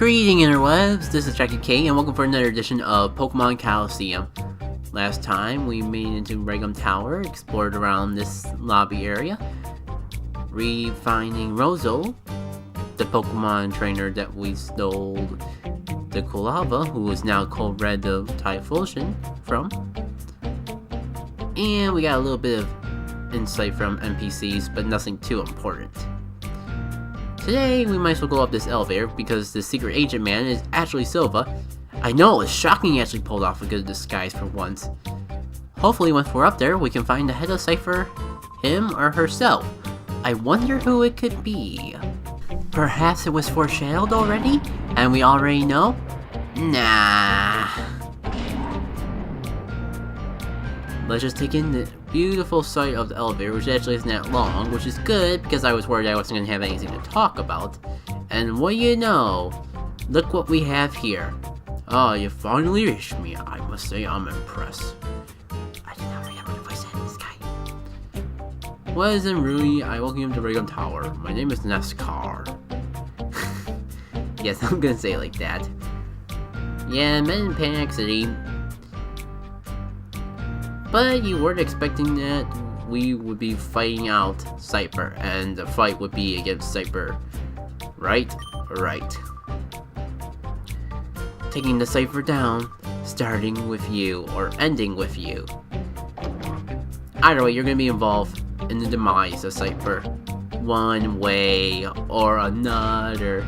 Greeting interwebs, this is Jackie K and welcome for another edition of Pokemon Colosseum. Last time we made it into Regum Tower, explored around this lobby area, refinding Rozo, the Pokemon trainer that we stole the Kulava, who is now called Red the Typhlosion, from. And we got a little bit of insight from NPCs, but nothing too important. Today, we might as well go up this elevator because the secret agent man is actually Silva. I know, it's shocking he actually pulled off a good disguise for once. Hopefully, once we're up there, we can find the head of Cipher, him or herself. I wonder who it could be. Perhaps it was foreshadowed already, and we already know? Nah. Let's just take in the beautiful sight of the elevator, which actually isn't that long, which is good because I was worried I wasn't going to have anything to talk about. And what do you know? Look what we have here. Oh, you finally reached me. I must say I'm impressed. I did not remember the voice of this guy. What is it, Rui? I welcome you to Regum Tower. My name is Nescar. Yes, I'm going to say it like that. Yeah, I met in Panic City. But you weren't expecting that we would be fighting out Cipher, and the fight would be against Cipher, right? Right. Taking the Cipher down, starting with you, or ending with you. Either way, you're going to be involved in the demise of Cipher. One way or another.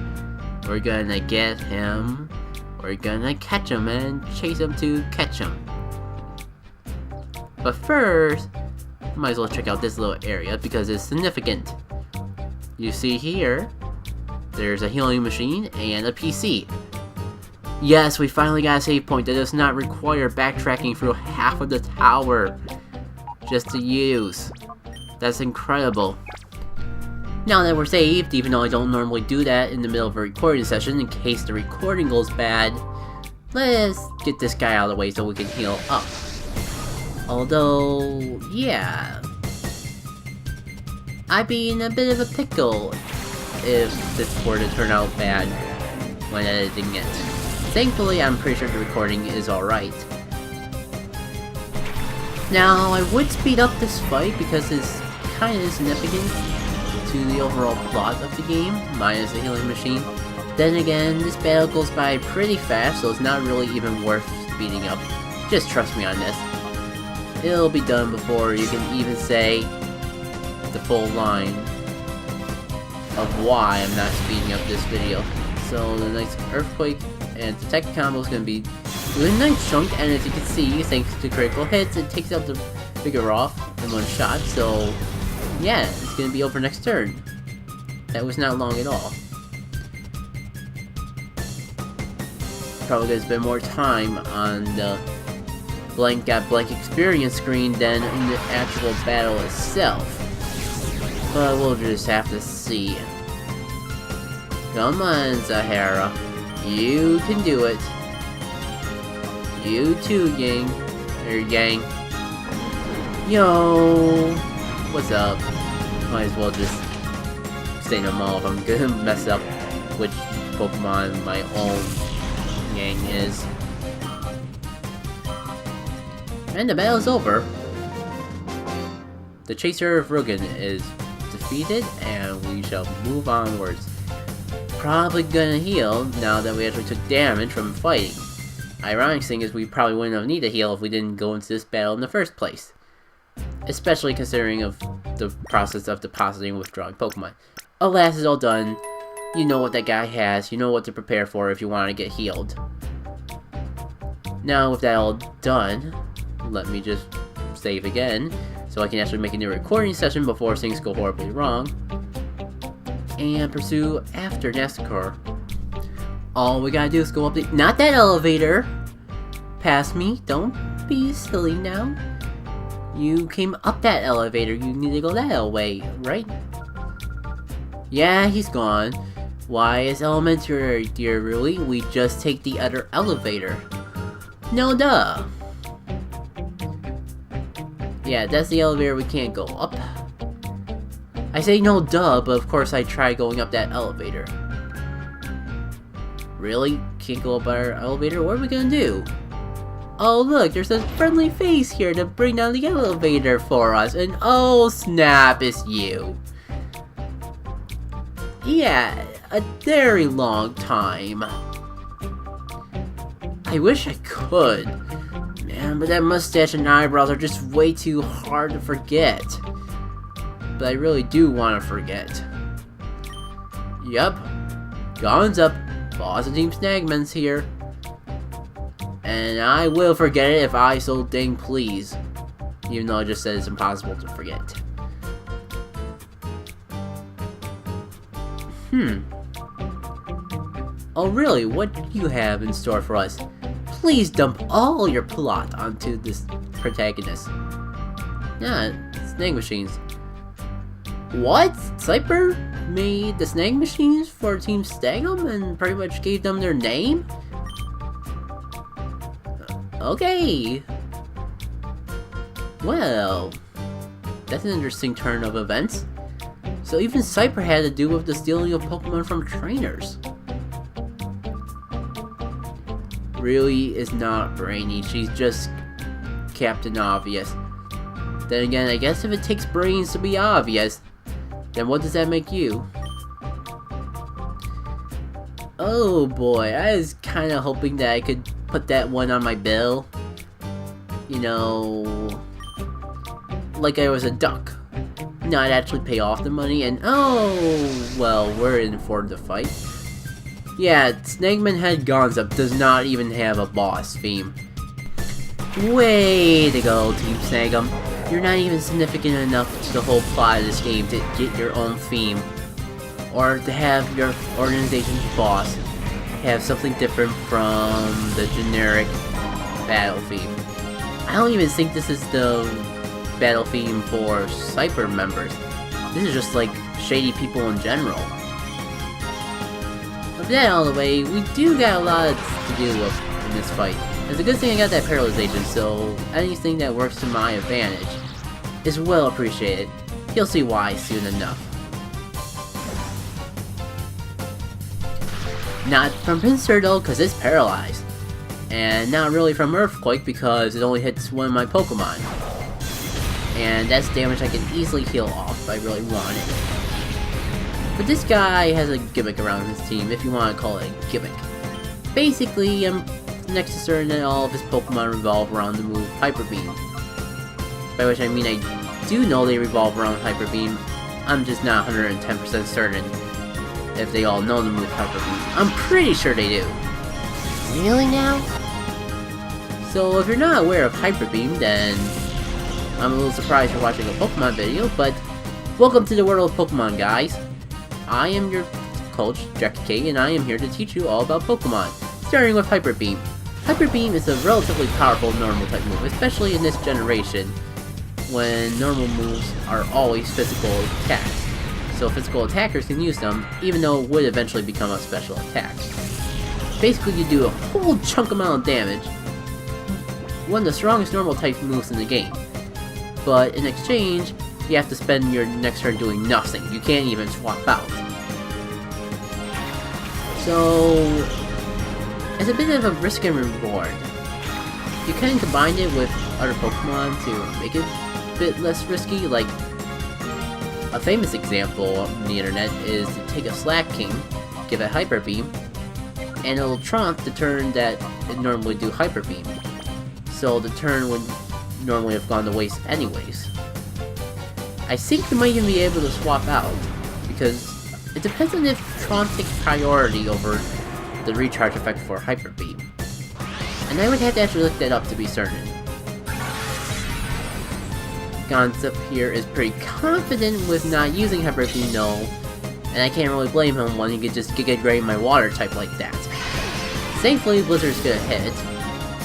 We're gonna get him, we're gonna catch him and chase him to catch him. But first, might as well check out this little area because it's significant. You see here, there's a healing machine and a PC. Yes, we finally got a save point that does not require backtracking through half of the tower just to use. That's incredible. Now that we're saved, even though I don't normally do that in the middle of a recording session in case the recording goes bad, let's get this guy out of the way so we can heal up. Although, yeah, I'd be in a bit of a pickle if this were to turn out bad when editing it. Thankfully, I'm pretty sure the recording is alright. Now, I would speed up this fight because it's kind of significant to the overall plot of the game, minus the healing machine. Then again, this battle goes by pretty fast, so it's not really even worth speeding up. Just trust me on this. It'll be done before you can even say the full line of why I'm not speeding up this video. So the nice Earthquake and Detect combo is going to be a really nice chunk, and as you can see, thanks to critical hits, it takes out the Vigoroth in one shot, so yeah, it's going to be over next turn. That was not long at all. Probably going to spend more time on the blank experience screen than in the actual battle itself. But we'll just have to see. Come on, Zahara. You can do it. You too, gang. Yo! What's up? Might as well just say them all if I'm gonna mess up which Pokemon my own gang is. And the battle's over. The Chaser of Rugen is defeated, and we shall move onwards. Probably gonna heal now that we actually took damage from fighting. Ironic thing is we probably wouldn't have needed a heal if we didn't go into this battle in the first place. Especially considering of the process of depositing and withdrawing Pokemon. Alas, it's all done. You know what that guy has, you know what to prepare for if you want to get healed. Now with that all done, let me just save again, so I can actually make a new recording session before things go horribly wrong. And pursue after Nescar. All we gotta do is go up the— not that elevator! Past me, don't be silly now. You came up that elevator, you need to go that way, right? Yeah, he's gone. Why, it's elementary, dear Rui, we just take the other elevator. No duh. Yeah, that's the elevator we can't go up. I say no duh, but of course I try going up that elevator. Really? Can't go up our elevator? What are we gonna do? Oh look, there's a friendly face here to bring down the elevator for us, and oh snap, it's you. Yeah, a very long time. I wish I could. Man, but that mustache and eyebrows are just way too hard to forget. But I really do want to forget. Yup. Guns up. Boss of Team Snagman's here. And I will forget it if I so dang please. Even though I just said it's impossible to forget. Oh really? What do you have in store for us? Please dump all your plot onto this protagonist. Yeah, snag machines. What? Cipher made the snag machines for Team Stagum and pretty much gave them their name? Okay. Well, that's an interesting turn of events. So even Cipher had to do with the stealing of Pokemon from trainers. Really is not brainy, she's just Captain Obvious. Then again, I guess if it takes brains to be obvious, then what does that make you? Oh boy, I was kinda hoping that I could put that one on my bill. You know, like I was a duck. Not actually pay off the money and oh, well, we're in for the fight. Yeah, Snagman Head Gonzup does not even have a boss theme. Way to go, Team Snagum. You're not even significant enough to the whole plot of this game to get your own theme. Or to have your organization's boss have something different from the generic battle theme. I don't even think this is the battle theme for Cipher members. This is just like shady people in general. With that out of the way, we do got a lot to do with in this fight. It's a good thing I got that paralyzation, so anything that works to my advantage is well appreciated. You'll see why soon enough. Not from Pinsir though, because it's paralyzed. And not really from Earthquake because it only hits one of my Pokemon. And that's damage I can easily heal off if I really want it. But this guy has a gimmick around his team, if you want to call it a gimmick. Basically, I'm next to certain that all of his Pokemon revolve around the move Hyper Beam. By which I mean I do know they revolve around Hyper Beam, I'm just not 110% certain if they all know the move Hyper Beam. I'm pretty sure they do. Really now? So if you're not aware of Hyper Beam, then I'm a little surprised you're watching a Pokemon video, but welcome to the world of Pokemon, guys. I am your coach, Jackie K, and I am here to teach you all about Pokemon, starting with Hyper Beam. Hyper Beam is a relatively powerful normal type move, especially in this generation, when normal moves are always physical attacks. So physical attackers can use them, even though it would eventually become a special attack. Basically, you do a whole chunk amount of damage, one of the strongest normal type moves in the game. But in exchange, you have to spend your next turn doing nothing. You can't even swap out. So, it's a bit of a risk and reward. You can combine it with other Pokemon to make it a bit less risky. Like, a famous example on the internet is to take a Slack King, give it Hyper Beam, and it'll trump the turn that it normally do Hyper Beam. So the turn would normally have gone to waste anyways. I think you might even be able to swap out, because it depends on if Tron takes priority over the recharge effect for Hyper Beam. And I would have to actually look that up to be certain. Gonzup here is pretty confident with not using Hyper Beam though, and I can't really blame him when he could just Giga Drain my water type like that. Thankfully, Blizzard's gonna hit,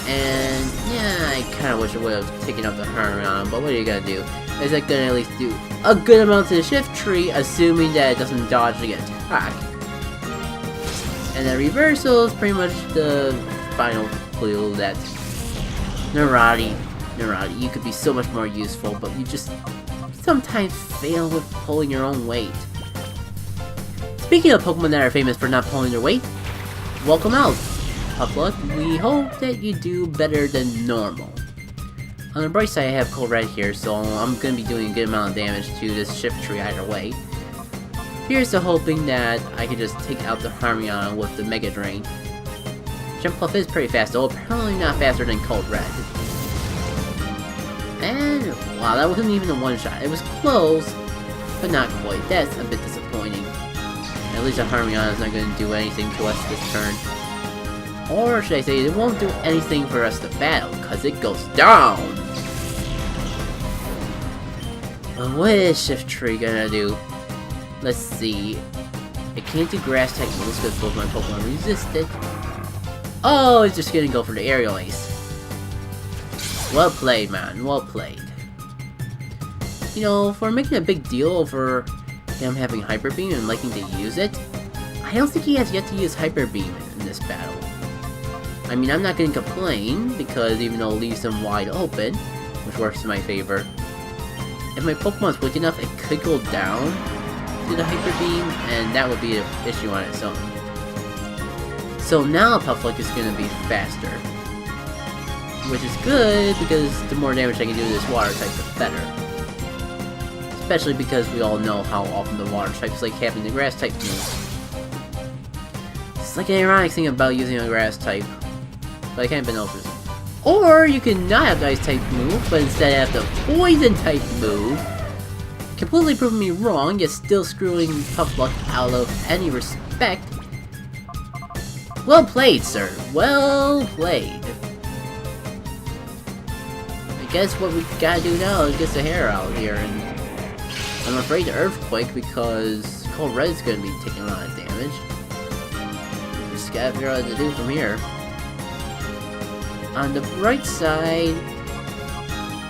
and yeah, I kinda wish it would have taken up the harm on him, but what are you gonna do? Is it gonna at least do a good amount to the shift tree, assuming that it doesn't dodge the attack? And the reversal is pretty much the final clue that Narati, you could be so much more useful, but you just sometimes fail with pulling your own weight. Speaking of Pokemon that are famous for not pulling their weight, welcome out, Puffluck. We hope that you do better than normal. On the bright side, I have Cold Red here, so I'm going to be doing a good amount of damage to this Shift Tree either way. Here's to hoping that I can just take out the Harmonion with the Mega Drain. Jump Puff is pretty fast, though apparently not faster than Cold Red. And wow, that wasn't even a one-shot. It was close, but not quite. That's a bit disappointing. At least the Harmonion is not going to do anything to us this turn. Or should I say, it won't do anything for us to battle, because it goes down! But what is Shift Tree gonna do? Let's see. It can't do grass type moves because both my Pokemon resist it. Oh, it's just gonna go for the Aerial Ace. Well played, man. Well played. You know, for making a big deal over him having Hyper Beam and liking to use it, I don't think he has yet to use Hyper Beam in this battle. I mean, I'm not gonna complain, because even though it leaves him wide open, which works in my favor, if my Pokemon's weak enough, it could go down to the Hyper Beam, and that would be an issue on its own. So now Puffluck is gonna be faster. Which is good, because the more damage I can do to this water type, the better. Especially because we all know how often the water types like having the grass type move. It's like an ironic thing about using a grass type, but I can't have been over. Or you can not have the ice type move, but instead have the poison type move. Completely proving me wrong, yet still screwing Puffluck out of any respect. Well played, sir. Well played. I guess what we gotta do now is get the hair out here, and I'm afraid the Earthquake, because Cold Red is gonna be taking a lot of damage. Just gotta figure out what to do from here. On the bright side,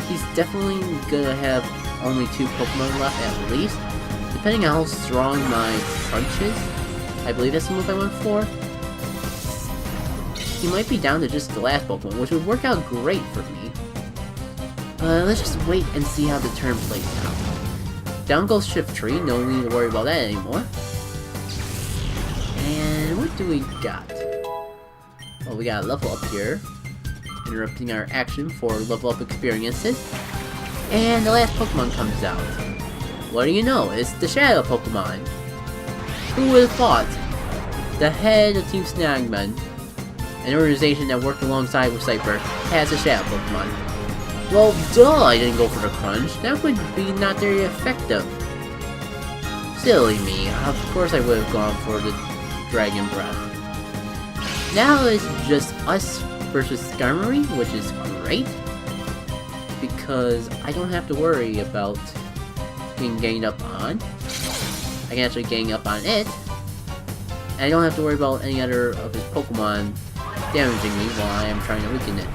he's definitely gonna have only 2 Pokemon left at least, depending on how strong my Crunch is. I believe that's the move I went for. He might be down to just the last Pokemon, which would work out great for me. Let's just wait and see how the turn plays out. Down goes Shift Tree, no need to worry about that anymore. And what do we got? Well, we got a level up here, interrupting our action for level up experiences. And the last Pokemon comes out. What do you know? It's the Shadow Pokemon. Who would have thought? The head of Team Snagman, an organization that worked alongside with Cipher, has a Shadow Pokemon. Well, duh, I didn't go for the Crunch. That would be not very effective. Silly me. Of course I would have gone for the Dragon Breath. Now it's just us versus Skarmory, which is great, because I don't have to worry about being ganged up on. I can actually gang up on it, and I don't have to worry about any other of his Pokemon damaging me while I am trying to weaken it.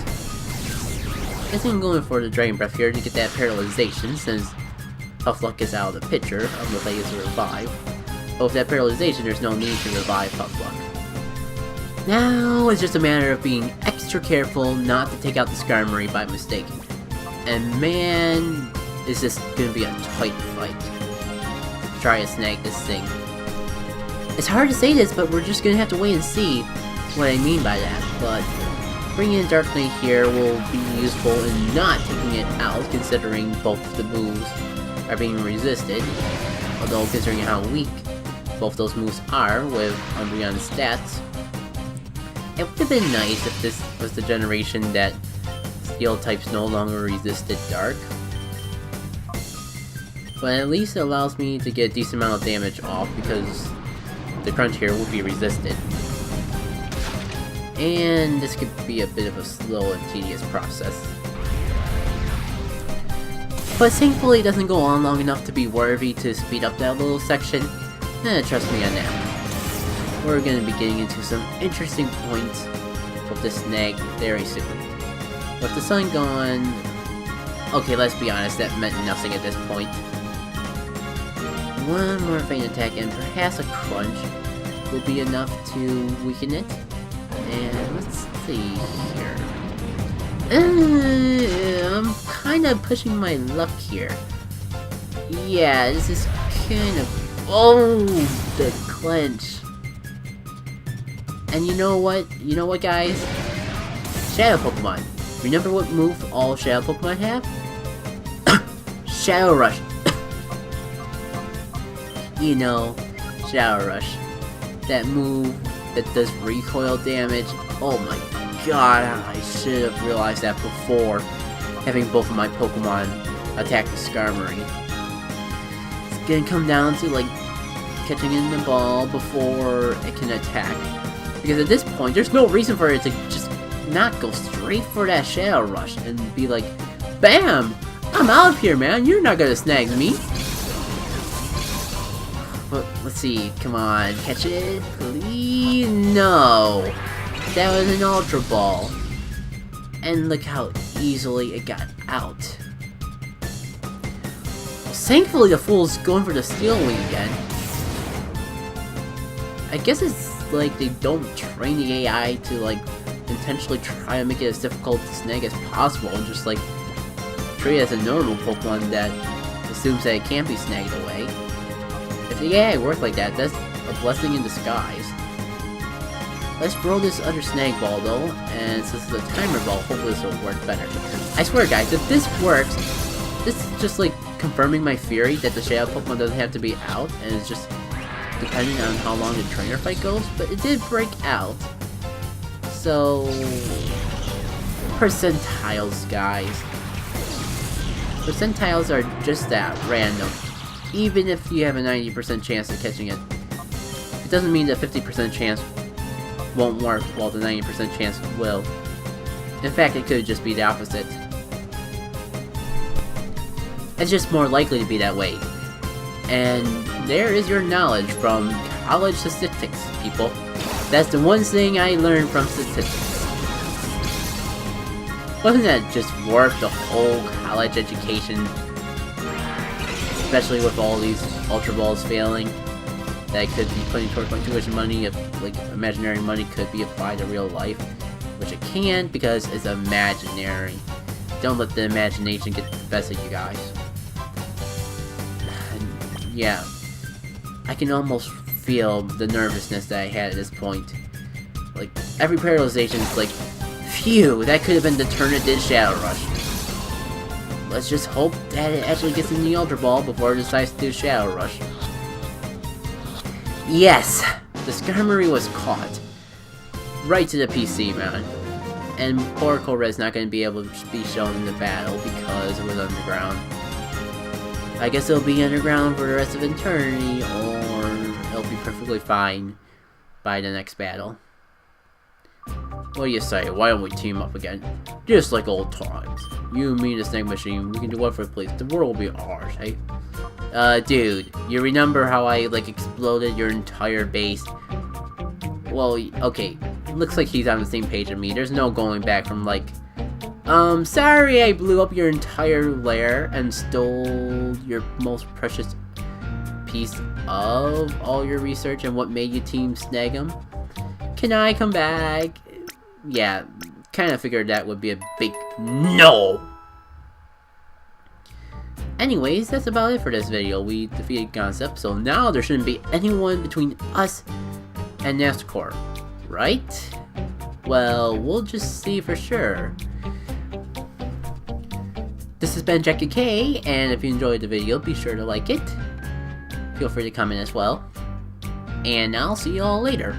I guess I'm going for the Dragon Breath here to get that paralyzation, since Puffluck is out of the picture unless I use a revive. But with that paralyzation, there's no need to revive Puffluck. Now it's just a matter of being extra careful not to take out the Skarmory by mistake. And man, is this gonna be a tight fight to try to snag this thing. It's hard to say this, but we're just gonna have to wait and see what I mean by that. But bringing in Dark Knight here will be useful in not taking it out, considering both the moves are being resisted. Although considering how weak both those moves are with Umbreon stats, it would have been nice if this was the generation that Steel types no longer resisted Dark. But at least it allows me to get a decent amount of damage off, because the Crunch here will be resisted. And this could be a bit of a slow and tedious process. But thankfully it doesn't go on long enough to be worthy to speed up that little section. Trust me on that. We're going to be getting into some interesting points with this snag very soon. With the sun gone, okay, let's be honest, that meant nothing at this point. One more faint attack and perhaps a Crunch will be enough to weaken it. And let's see here. I'm kind of pushing my luck here. Yeah, this is kind of... Oh, the clench. And you know what? You know what, guys? Shadow Pokemon. Remember what move all Shadow Pokemon have? Shadow Rush. You know, Shadow Rush. That move that does recoil damage. Oh my god, I should have realized that before having both of my Pokemon attack the Skarmory. It's gonna come down to like catching in the ball before it can attack. Because at this point, there's no reason for it to just not go straight for that Shadow Rush and be like, BAM! I'm out of here, man! You're not gonna snag me! But, let's see, come on, catch it, please? No! That was an Ultra Ball. And look how easily it got out. Thankfully, the Fool's going for the Steel Wing again. I guess it's like they don't train the AI to like intentionally try to make it as difficult to snag as possible and just like treat it as a normal Pokemon that assumes that it can't be snagged away. If the AI worked like that, that's a blessing in disguise. Let's throw this other snag ball though, and since it's a timer ball, hopefully this will work better. I swear guys, if this works, this is just like confirming my theory that the Shadow Pokemon doesn't have to be out, and it's just depending on how long the trainer fight goes, but it did break out. So, percentiles, guys. Percentiles are just that, random. Even if you have a 90% chance of catching it, it doesn't mean that 50% chance won't work while the 90% chance will. In fact, it could just be the opposite. It's just more likely to be that way. And there is your knowledge from college statistics, people. That's the one thing I learned from statistics. Wasn't that just worth the whole college education? Especially with all these Ultra Balls failing. That I could be putting towards my tuition money if, like, imaginary money could be applied to real life. Which it can't because it's imaginary. Don't let the imagination get the best of you guys. Yeah, I can almost feel the nervousness that I had at this point. Like, every paralyzation is like, phew, that could have been the turn it did Shadow Rush. Let's just hope that it actually gets in the Ultra Ball before it decides to do Shadow Rush. Yes! The Skarmory was caught. Right to the PC, man. And poor Kored's not going to be able to be shown in the battle because it was underground. I guess it'll be underground for the rest of eternity, or it'll be perfectly fine by the next battle. What do you say? Why don't we team up again? Just like old times. You and me and the Snake Machine, we can do whatever please. The world will be ours, hey? Dude, you remember how I, like, exploded your entire base? Well, okay, looks like he's on the same page as me. There's no going back from, like, sorry I blew up your entire lair and stole your most precious piece of all your research and what made you team snag him. Can I come back? Yeah, kinda figured that would be a big no! Anyways, that's about it for this video. We defeated Concept, so now there shouldn't be anyone between us and Nascore, right? Well, we'll just see for sure. This has been Jackie K, and if you enjoyed the video, be sure to like it. Feel free to comment as well. And I'll see you all later.